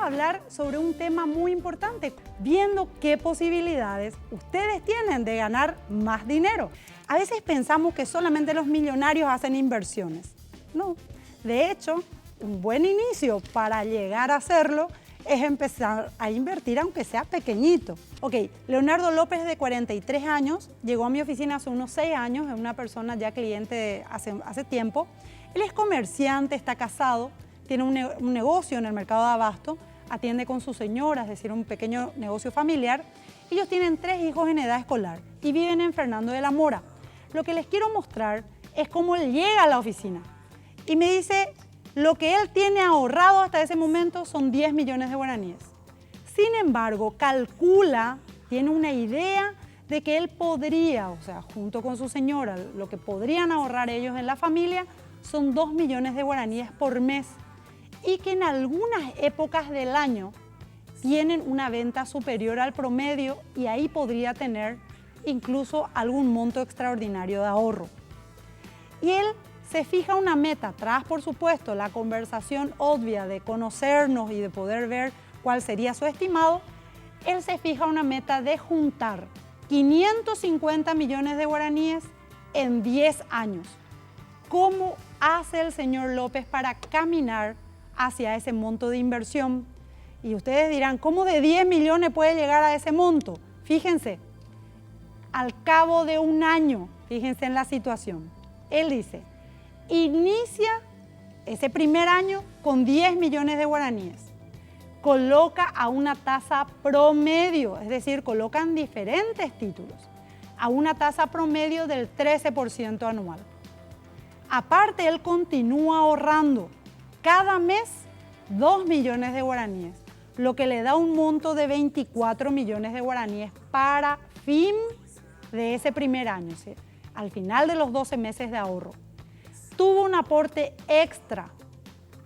a hablar sobre un tema muy importante, viendo qué posibilidades ustedes tienen de ganar más dinero. A veces pensamos que solamente los millonarios hacen inversiones. No, de hecho, un buen inicio para llegar a hacerlo es empezar a invertir aunque sea pequeñito. Ok, Leonardo López, de 43 años, llegó a mi oficina hace unos 6 años, es una persona ya cliente hace tiempo. Él es comerciante, está casado, tiene un negocio en el mercado de abasto, atiende con su señora, es decir, un pequeño negocio familiar. Ellos tienen 3 hijos en edad escolar y viven en Fernando de la Mora. Lo que les quiero mostrar es cómo él llega a la oficina y me dice lo que él tiene ahorrado hasta ese momento son 10 millones de guaraníes. Sin embargo, calcula, tiene una idea de que él podría, o sea, junto con su señora, lo que podrían ahorrar ellos en la familia son 2 millones de guaraníes por mes y que en algunas épocas del año tienen una venta superior al promedio y ahí podría tener incluso algún monto extraordinario de ahorro. Y él se fija una meta, tras por supuesto la conversación obvia de conocernos y de poder ver cuál sería su estimado, él se fija una meta de juntar 550 millones de guaraníes en 10 años. ¿Cómo hace el señor López para caminar hacia ese monto de inversión? Y ustedes dirán, ¿cómo de 10 millones puede llegar a ese monto? Fíjense, al cabo de un año, fíjense en la situación, él dice, inicia ese primer año con 10 millones de guaraníes. Coloca a una tasa promedio, es decir, colocan diferentes títulos, a una tasa promedio del 13% anual. Aparte, él continúa ahorrando cada mes 2 millones de guaraníes, lo que le da un monto de 24 millones de guaraníes para fin de ese primer año, ¿sí? Al final de los 12 meses de ahorro. Tuvo un aporte extra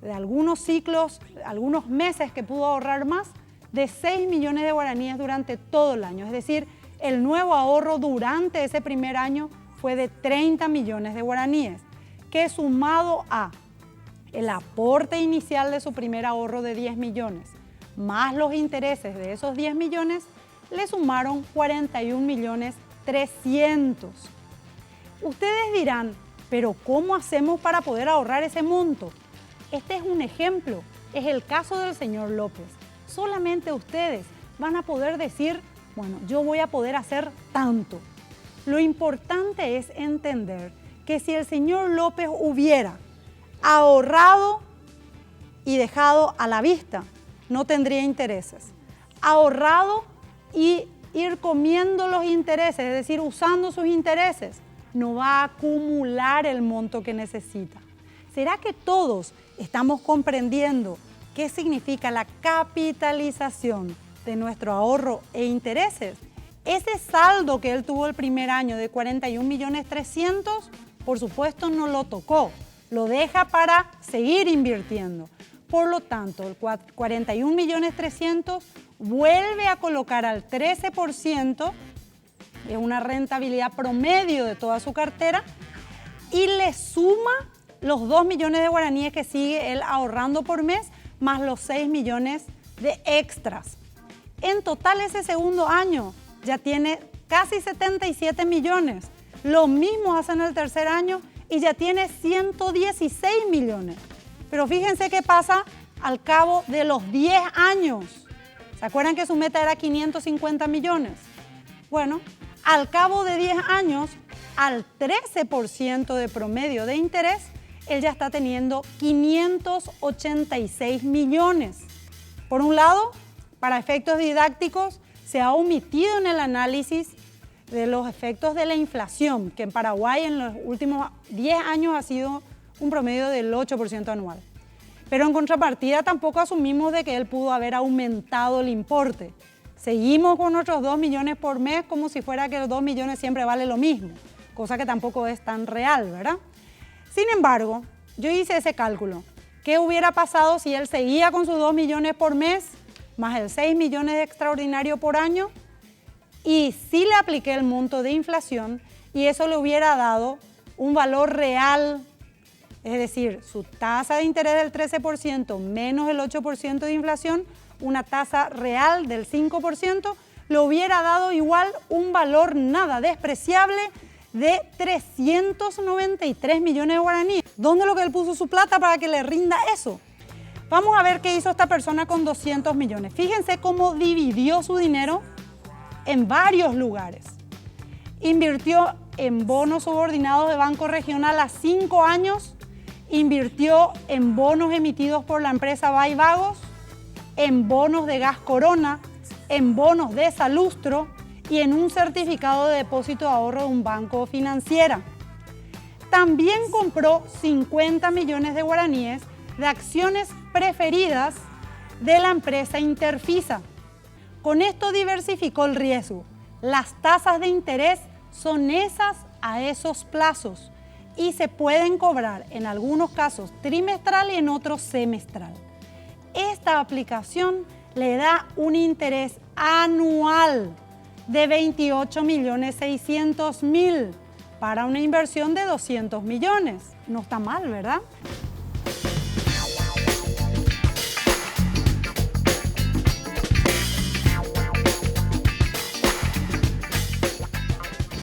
de algunos ciclos, algunos meses que pudo ahorrar más, de 6 millones de guaraníes durante todo el año. Es decir, el nuevo ahorro durante ese primer año fue de 30 millones de guaraníes, que sumado a el aporte inicial de su primer ahorro de 10 millones, más los intereses de esos 10 millones, le sumaron 41 millones 300. Ustedes dirán, pero ¿cómo hacemos para poder ahorrar ese monto? Este es un ejemplo, es el caso del señor López. Solamente ustedes van a poder decir, bueno, yo voy a poder hacer tanto. Lo importante es entender que si el señor López hubiera ahorrado y dejado a la vista, no tendría intereses. Ahorrado y ir comiendo los intereses, es decir, usando sus intereses, no va a acumular el monto que necesita. ¿Será que todos estamos comprendiendo qué significa la capitalización de nuestro ahorro e intereses? Ese saldo que él tuvo el primer año de 41 millones 300, por supuesto no lo tocó, lo deja para seguir invirtiendo. Por lo tanto, el 41 millones 300 vuelve a colocar al 13%, es una rentabilidad promedio de toda su cartera, y le suma los 2 millones de guaraníes que sigue él ahorrando por mes, más los 6 millones de extras. En total, ese segundo año ya tiene casi 77 millones. Lo mismo hace en el tercer año y ya tiene 116 millones. Pero fíjense qué pasa al cabo de los 10 años. ¿Se acuerdan que su meta era 550 millones? Bueno, al cabo de 10 años, al 13% de promedio de interés, él ya está teniendo 586 millones. Por un lado, para efectos didácticos, se ha omitido en el análisis de los efectos de la inflación, que en Paraguay en los últimos 10 años ha sido un promedio del 8% anual. Pero en contrapartida tampoco asumimos de que él pudo haber aumentado el importe. Seguimos con nuestros 2 millones por mes como si fuera que los 2 millones siempre vale lo mismo, cosa que tampoco es tan real, ¿verdad? Sin embargo, yo hice ese cálculo. ¿Qué hubiera pasado si él seguía con sus 2 millones por mes, más el 6 millones de extraordinario por año? Y sí le apliqué el monto de inflación y eso le hubiera dado un valor real, es decir, su tasa de interés del 13% menos el 8% de inflación, una tasa real del 5%, le hubiera dado igual un valor nada despreciable de 393 millones de guaraníes. ¿Dónde es lo que él puso su plata para que le rinda eso? Vamos a ver qué hizo esta persona con 200 millones. Fíjense cómo dividió su dinero en varios lugares. Invirtió en bonos subordinados de Banco Regional a 5 años, invirtió en bonos emitidos por la empresa Baivagos, en bonos de Gas Corona, en bonos de Salustro y en un certificado de depósito de ahorro de un banco financiera. También compró 50 millones de guaraníes de acciones preferidas de la empresa Interfisa. Con esto diversificó el riesgo. Las tasas de interés son esas a esos plazos y se pueden cobrar en algunos casos trimestral y en otros semestral. Esta aplicación le da un interés anual de 28.600.000 para una inversión de 200 millones. No está mal, ¿verdad?